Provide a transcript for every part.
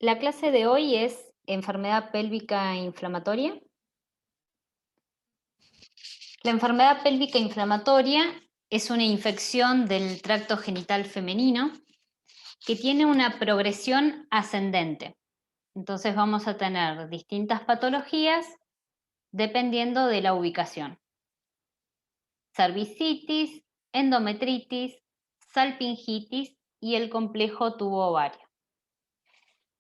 La clase de hoy es enfermedad pélvica inflamatoria. La enfermedad pélvica inflamatoria es una infección del tracto genital femenino que tiene una progresión ascendente. Entonces vamos a tener distintas patologías dependiendo de la ubicación. Cervicitis, endometritis, salpingitis y el complejo tubo ovario.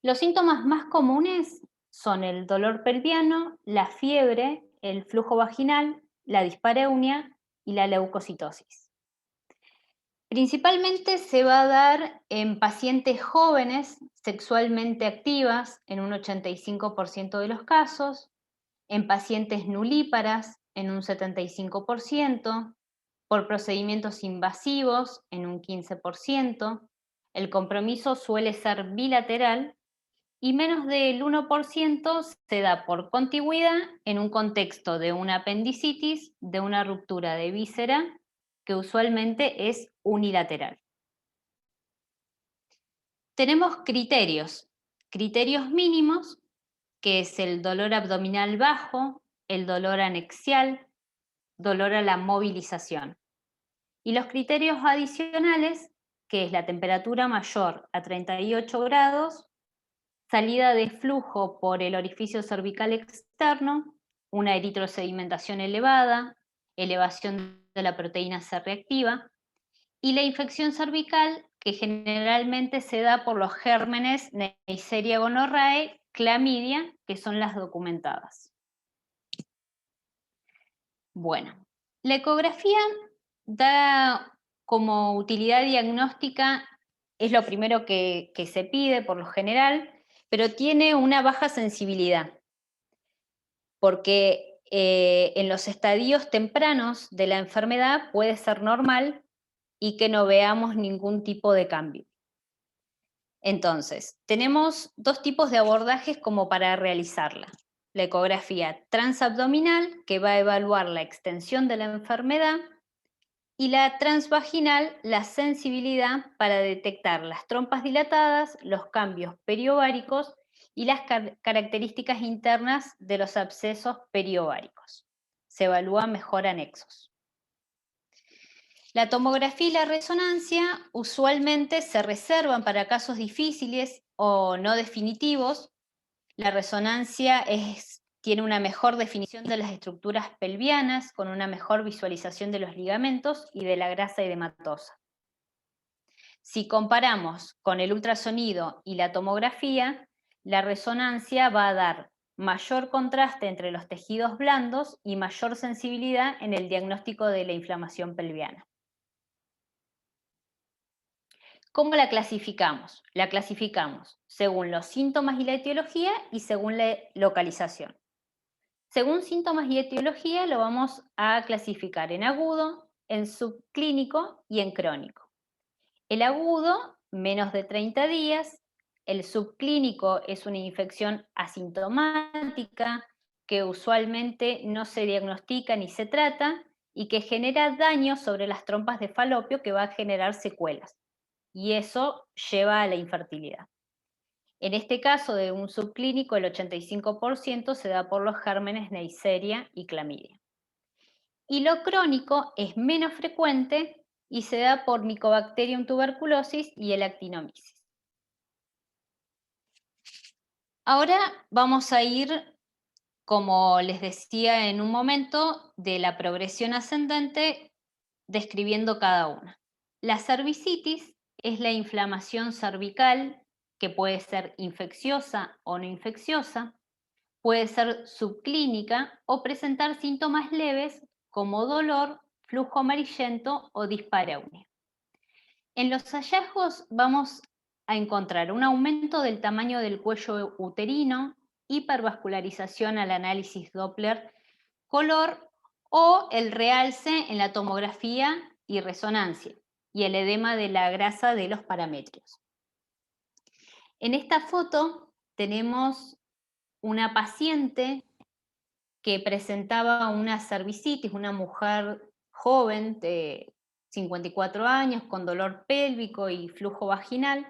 Los síntomas más comunes son el dolor pelviano, la fiebre, el flujo vaginal, la dispareunia y la leucocitosis. Principalmente se va a dar en pacientes jóvenes sexualmente activas en un 85% de los casos, en pacientes nulíparas en un 75%, por procedimientos invasivos en un 15%, el compromiso suele ser bilateral y menos del 1% se da por contigüidad en un contexto de una apendicitis, de una ruptura de víscera, que usualmente es unilateral. Tenemos criterios mínimos, que es el dolor abdominal bajo, el dolor anexial, dolor a la movilización. Y los criterios adicionales, que es la temperatura mayor a 38 grados, salida de flujo por el orificio cervical externo, una eritrosedimentación elevada, elevación de la proteína C reactiva, y la infección cervical, que generalmente se da por los gérmenes Neisseria gonorrhoeae, clamidia, que son las documentadas. Bueno, la ecografía da como utilidad diagnóstica, es lo primero que se pide por lo general, pero tiene una baja sensibilidad, porque en los estadios tempranos de la enfermedad puede ser normal y que no veamos ningún tipo de cambio. Entonces, tenemos dos tipos de abordajes como para realizarla. La ecografía transabdominal, que va a evaluar la extensión de la enfermedad, y la transvaginal, la sensibilidad para detectar las trompas dilatadas, los cambios periováricos y las características internas de los abscesos periováricos. Se evalúan mejor anexos. La tomografía y la resonancia usualmente se reservan para casos difíciles o no definitivos. La resonancia tiene una mejor definición de las estructuras pelvianas, con una mejor visualización de los ligamentos y de la grasa edematosa. Si comparamos con el ultrasonido y la tomografía, la resonancia va a dar mayor contraste entre los tejidos blandos y mayor sensibilidad en el diagnóstico de la inflamación pelviana. ¿Cómo la clasificamos? La clasificamos según los síntomas y la etiología y según la localización. Según síntomas y etiología lo vamos a clasificar en agudo, en subclínico y en crónico. El agudo, menos de 30 días. El subclínico es una infección asintomática que usualmente no se diagnostica ni se trata y que genera daño sobre las trompas de falopio que va a generar secuelas. Y eso lleva a la infertilidad. En este caso de un subclínico, el 85% se da por los gérmenes Neisseria y clamidia. Y lo crónico es menos frecuente y se da por Mycobacterium tuberculosis y el actinomyces. Ahora vamos a ir, como les decía en un momento, de la progresión ascendente, describiendo cada una. La cervicitis es la inflamación cervical, que puede ser infecciosa o no infecciosa, puede ser subclínica o presentar síntomas leves como dolor, flujo amarillento o dispareunia. En los hallazgos vamos a encontrar un aumento del tamaño del cuello uterino, hipervascularización al análisis Doppler, color o el realce en la tomografía y resonancia y el edema de la grasa de los parametrios. En esta foto tenemos una paciente que presentaba una cervicitis, una mujer joven de 54 años con dolor pélvico y flujo vaginal,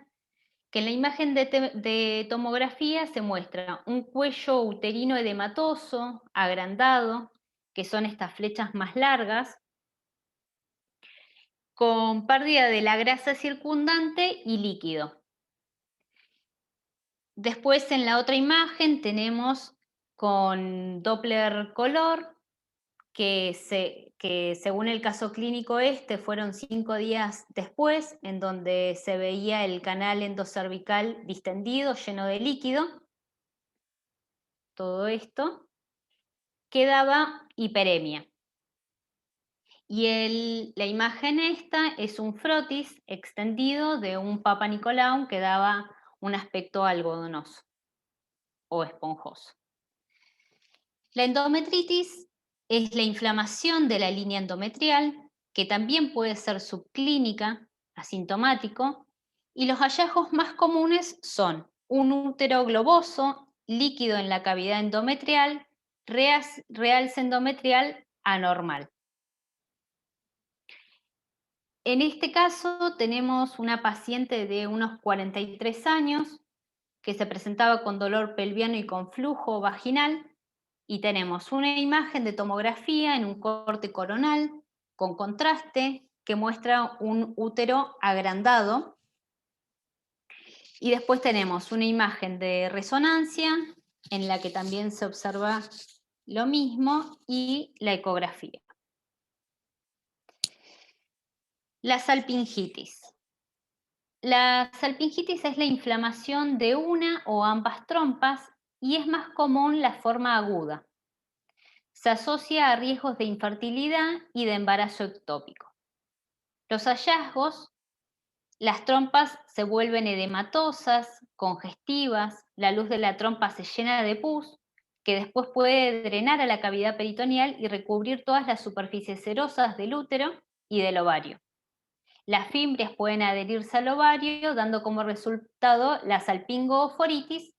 Que en la imagen de tomografía se muestra un cuello uterino edematoso, agrandado, que son estas flechas más largas, con pérdida de la grasa circundante y líquido. Después en la otra imagen tenemos con Doppler color, que según el caso clínico fueron 5 días después, en donde se veía el canal endocervical distendido, lleno de líquido. Todo esto quedaba hiperemia. Y la imagen esta es un frotis extendido de un Papa Nicolau que daba un aspecto algodonoso o esponjoso. La endometritis es la inflamación de la línea endometrial, que también puede ser subclínica, asintomático, y los hallazgos más comunes son un útero globoso, líquido en la cavidad endometrial, realce endometrial anormal. En este caso tenemos una paciente de unos 43 años que se presentaba con dolor pelviano y con flujo vaginal, y tenemos una imagen de tomografía en un corte coronal con contraste que muestra un útero agrandado, y después tenemos una imagen de resonancia en la que también se observa lo mismo, y la ecografía. La salpingitis. La salpingitis es la inflamación de una o ambas trompas y es más común la forma aguda. Se asocia a riesgos de infertilidad y de embarazo ectópico. Los hallazgos: las trompas se vuelven edematosas, congestivas, la luz de la trompa se llena de pus, que después puede drenar a la cavidad peritoneal y recubrir todas las superficies serosas del útero y del ovario. Las fimbrias pueden adherirse al ovario, dando como resultado la salpingo-oforitis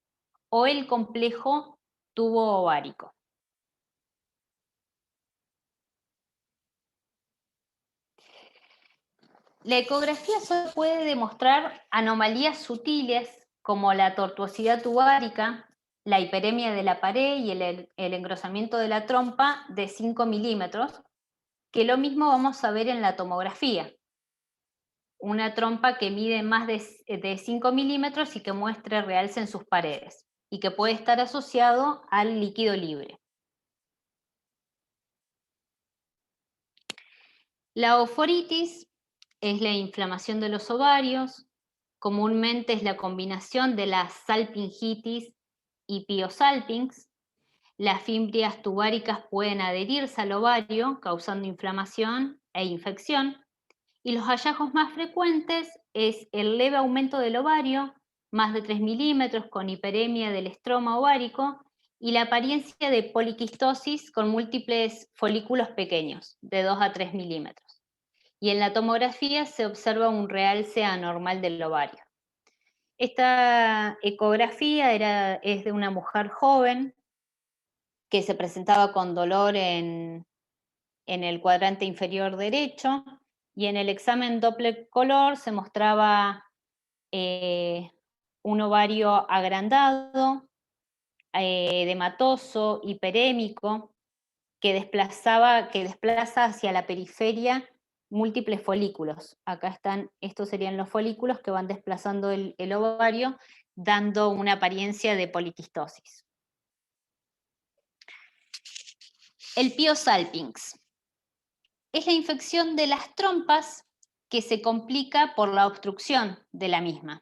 o el complejo tubo ovárico. La ecografía solo puede demostrar anomalías sutiles como la tortuosidad tubárica, la hiperemia de la pared y el engrosamiento de la trompa de 5 milímetros, que lo mismo vamos a ver en la tomografía. Una trompa que mide más de 5 milímetros y que muestre realce en sus paredes, y que puede estar asociado al líquido libre. La oforitis es la inflamación de los ovarios. Comúnmente es la combinación de la salpingitis y piosalpinx. Las fimbrias tubáricas pueden adherirse al ovario, causando inflamación e infección. Y los hallazgos más frecuentes es el leve aumento del ovario, más de 3 milímetros, con hiperemia del estroma ovárico, y la apariencia de poliquistosis con múltiples folículos pequeños, de 2 a 3 milímetros. Y en la tomografía se observa un realce anormal del ovario. Esta ecografía es de una mujer joven que se presentaba con dolor en el cuadrante inferior derecho, y en el examen Doppler color se mostraba un ovario agrandado, edematoso, hiperémico, que desplaza hacia la periferia múltiples folículos. Acá están, estos serían los folículos que van desplazando el ovario, dando una apariencia de poliquistosis. El piosalpinx es la infección de las trompas que se complica por la obstrucción de la misma.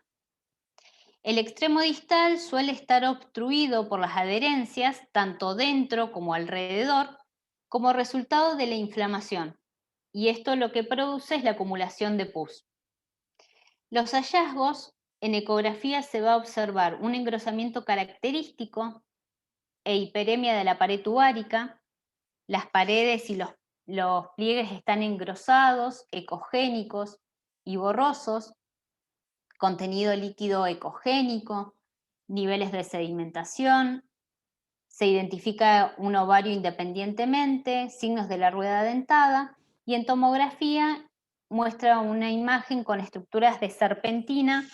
El extremo distal suele estar obstruido por las adherencias, tanto dentro como alrededor, como resultado de la inflamación, y esto lo que produce es la acumulación de pus. Los hallazgos: en ecografía se va a observar un engrosamiento característico e hiperemia de la pared tubárica. Las paredes y los pliegues están engrosados, ecogénicos y borrosos, contenido líquido ecogénico, niveles de sedimentación. Se identifica un ovario independientemente, signos de la rueda dentada, y en tomografía muestra una imagen con estructuras de serpentina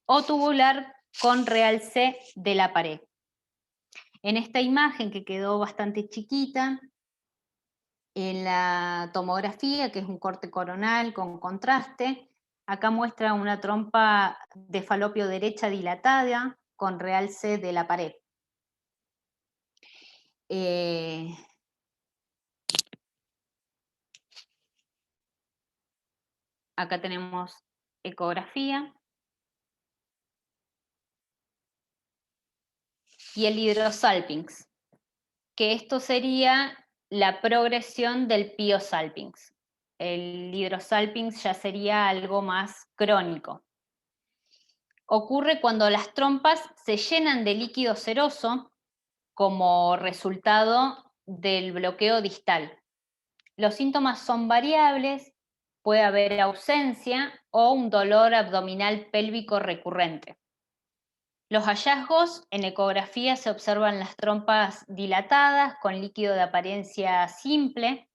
o tubular con realce de la pared. En esta imagen, que quedó bastante chiquita, en la tomografía, que es un corte coronal con contraste, acá muestra una trompa de falopio derecha dilatada con realce de la pared. Acá tenemos ecografía. Y el hidrosalpinx, que esto sería la progresión del piosalpinx. El hidrosalpinx ya sería algo más crónico. Ocurre cuando las trompas se llenan de líquido seroso como resultado del bloqueo distal. Los síntomas son variables, puede haber ausencia o un dolor abdominal pélvico recurrente. Los hallazgos en ecografía se observan las trompas dilatadas con líquido de apariencia simple,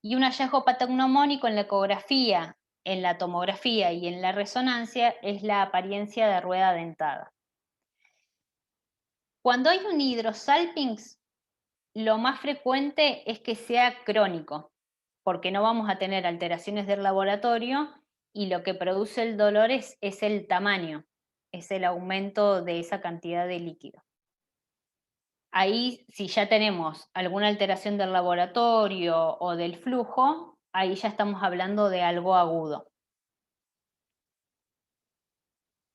y un hallazgo patognomónico en la ecografía, en la tomografía y en la resonancia es la apariencia de rueda dentada. Cuando hay un hidrosalpinx, lo más frecuente es que sea crónico, porque no vamos a tener alteraciones del laboratorio y lo que produce el dolor es el tamaño, es el aumento de esa cantidad de líquido. Ahí, si ya tenemos alguna alteración del laboratorio o del flujo, ahí ya estamos hablando de algo agudo.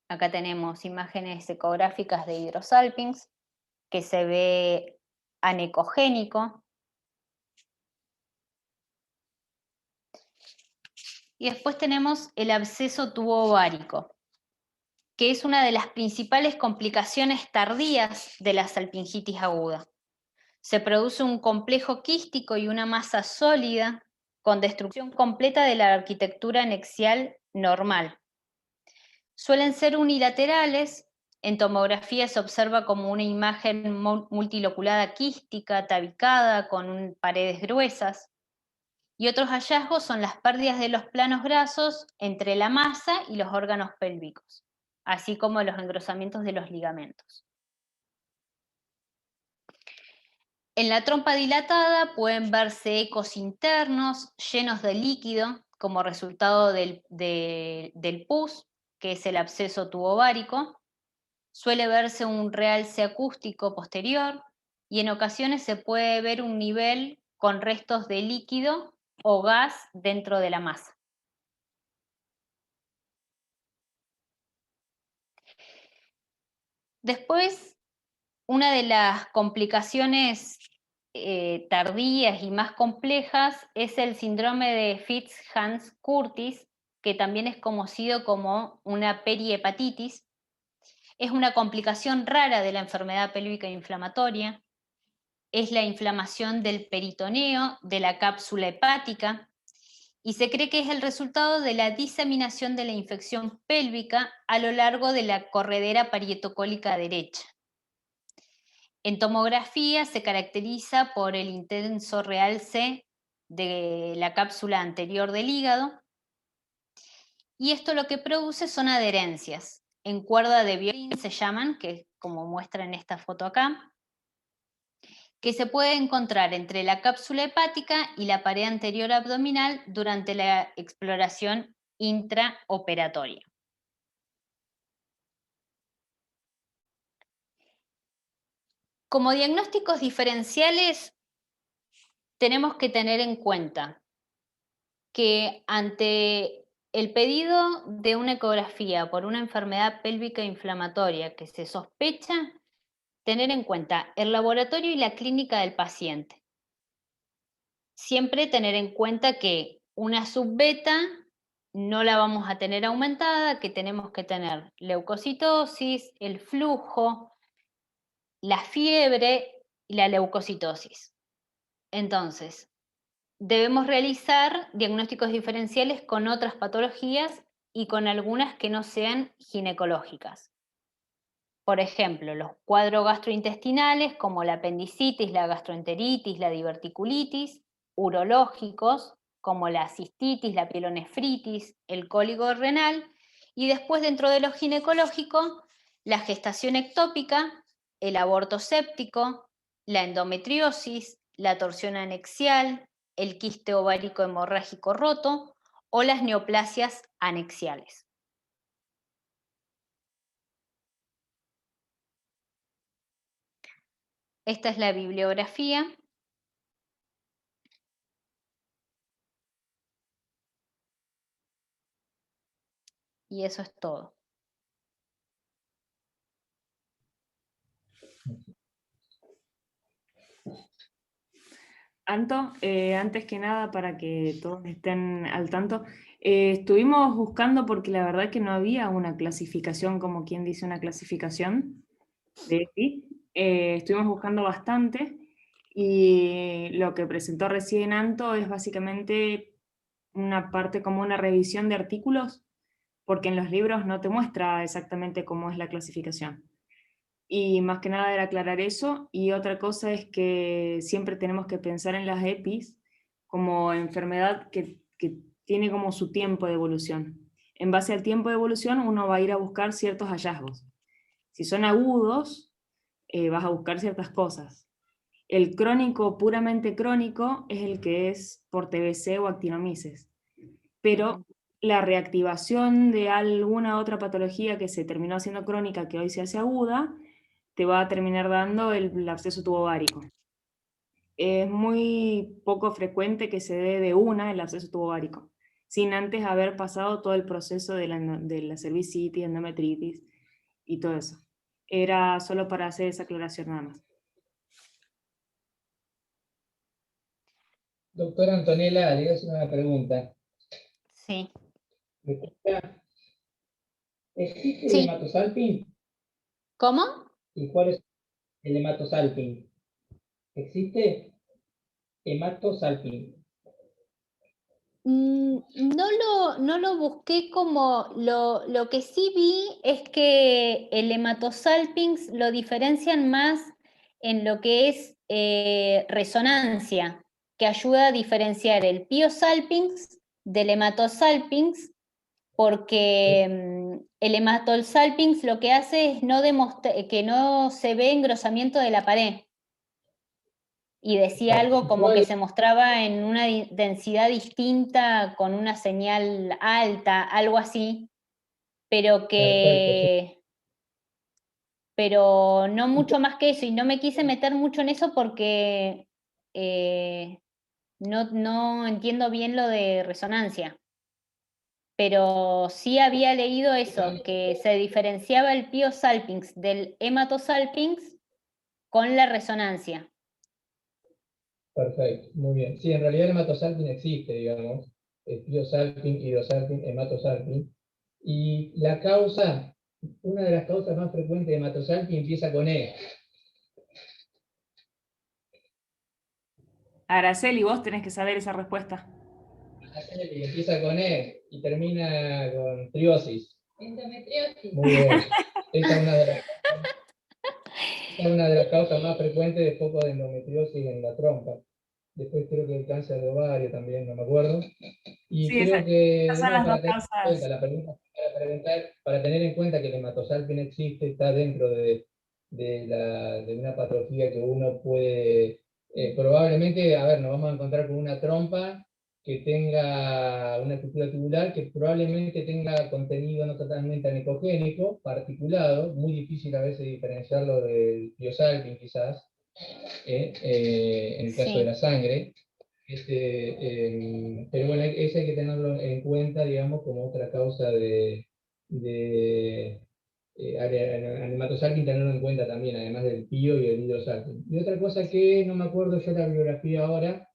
Acá tenemos imágenes ecográficas de hidrosalpinx, que se ve anecogénico. Y después tenemos el absceso tubo-ovárico, que es una de las principales complicaciones tardías de la salpingitis aguda. Se produce un complejo quístico y una masa sólida con destrucción completa de la arquitectura anexial normal. Suelen ser unilaterales. En tomografía se observa como una imagen multiloculada quística, tabicada, con paredes gruesas. Y otros hallazgos son las pérdidas de los planos grasos entre la masa y los órganos pélvicos, así como los engrosamientos de los ligamentos. En la trompa dilatada pueden verse ecos internos llenos de líquido como resultado del pus, que es el absceso tubovárico. Suele verse un realce acústico posterior y en ocasiones se puede ver un nivel con restos de líquido o gas dentro de la masa. Después, una de las complicaciones tardías y más complejas es el síndrome de Fitz-Hans-Curtis, que también es conocido como una perihepatitis. Es una complicación rara de la enfermedad pélvica inflamatoria. Es la inflamación del peritoneo, de la cápsula hepática, y se cree que es el resultado de la diseminación de la infección pélvica a lo largo de la corredera parietocólica derecha. En tomografía se caracteriza por el intenso realce de la cápsula anterior del hígado, y esto lo que produce son adherencias en cuerda de violín, se llaman, que como muestra en esta foto acá, que se puede encontrar entre la cápsula hepática y la pared anterior abdominal durante la exploración intraoperatoria. Como diagnósticos diferenciales, tenemos que tener en cuenta que ante el pedido de una ecografía por una enfermedad pélvica inflamatoria que se sospecha, tener en cuenta el laboratorio y la clínica del paciente. Siempre tener en cuenta que una subbeta no la vamos a tener aumentada, que tenemos que tener leucocitosis, el flujo, la fiebre y la leucocitosis. Entonces, debemos realizar diagnósticos diferenciales con otras patologías y con algunas que no sean ginecológicas. Por ejemplo, los cuadros gastrointestinales como la apendicitis, la gastroenteritis, la diverticulitis, urológicos como la cistitis, la pielonefritis, el cólico renal, Y después, dentro de lo ginecológico, la gestación ectópica, el aborto séptico, la endometriosis, la torsión anexial, el quiste ovárico hemorrágico roto o las neoplasias anexiales. Esta es la bibliografía. Y eso es todo. Anto, antes que nada, para que todos estén al tanto, estuvimos buscando porque la verdad que no había una clasificación, como quien dice una clasificación de EPI. Estuvimos buscando bastante y lo que presentó recién Anto es básicamente una parte como una revisión de artículos, porque en los libros no te muestra exactamente cómo es la clasificación. Y más que nada era aclarar eso. Y otra cosa es que siempre tenemos que pensar en las EPIs como enfermedad que tiene como su tiempo de evolución. En base al tiempo de evolución uno va a ir a buscar ciertos hallazgos. Si son agudos, vas a buscar ciertas cosas. El crónico, puramente crónico, es el que es por TBC o actinomices. Pero la reactivación de alguna otra patología que se terminó haciendo crónica, que hoy se hace aguda, te va a terminar dando el absceso tubovárico. Es muy poco frecuente que se dé de una el absceso tubovárico, sin antes haber pasado todo el proceso de la cervicitis, endometritis y todo eso. Era solo para hacer esa aclaración nada más. Doctora Antonella, le voy a hacer una pregunta. Sí. ¿Existe el Sí. hematosalping? ¿Cómo? ¿Y cuál es el hematosalping? ¿Existe hematosalping? No lo busqué como, lo que sí vi es que el hematosalpinx lo diferencian más en lo que es resonancia, que ayuda a diferenciar el piosalpinx del hematosalpinx, porque el hematosalpinx lo que hace es que no se ve engrosamiento de la pared. Y decía algo como que se mostraba en una densidad distinta, con una señal alta, algo así, pero pero no mucho más que eso, y no me quise meter mucho en eso porque no entiendo bien lo de resonancia. Pero sí había leído eso, que se diferenciaba el piosalpinx del hematosalpinx con la resonancia. Perfecto, muy bien. Sí, en realidad el hematosalping existe, digamos. El piosalping, hidrosalping, hematosalping. Y la causa, una de las causas más frecuentes de hematosalping empieza con E. Araceli, vos tenés que saber esa respuesta. Y empieza con E y termina con triosis. Endometriosis. Muy bien. Esa es una de las causas más frecuentes de foco de endometriosis en la trompa. Después creo que el cáncer de ovario también, no me acuerdo. Y Sí, creo que, esas son las dos para tener en causas. cuenta, la pregunta, para tener en cuenta que el hematosalping existe, está dentro de una patología que uno puede, probablemente, a ver, nos vamos a encontrar con una trompa que tenga una estructura tubular que probablemente tenga contenido no totalmente anecogénico, particulado, muy difícil a veces diferenciarlo del piosalping quizás, en el caso de la sangre. Pero bueno, eso hay que tenerlo en cuenta, digamos, como otra causa al hematosalping tenerlo en cuenta también, además del pio y el hidrosalping. Y otra cosa que no me acuerdo yo la bibliografía ahora,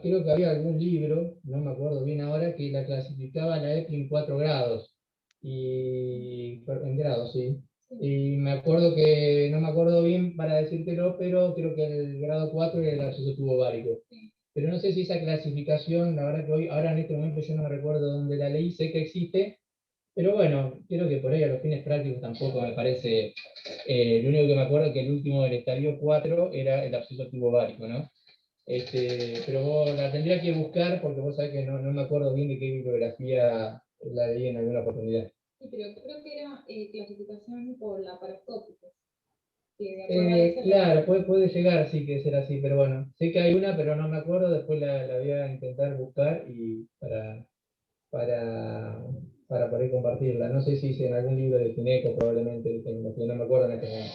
creo que había algún libro, no me acuerdo bien ahora, que la clasificaba la EPI en 4 grados, en grados, sí. Y me acuerdo que, no me acuerdo bien para decírtelo, pero creo que el grado 4 era el absceso tubovárico. Pero no sé si esa clasificación, la verdad que hoy, ahora en este momento yo no recuerdo dónde la leí, sé que existe, pero bueno, creo que por ahí a los fines prácticos tampoco me parece, lo único que me acuerdo es que el último del estadio 4 era el absceso tubovárico, ¿no? Pero vos la tendría que buscar porque vos sabés que no me acuerdo bien de qué bibliografía la leí en alguna oportunidad. Sí, pero creo que era clasificación por laparoscópicos. Claro, puede llegar sí que ser así, pero bueno, sé que hay una, pero no me acuerdo, después la voy a intentar buscar y para, para poder compartirla. No sé si es en algún libro de Gineco, probablemente, no me acuerdo en este momento.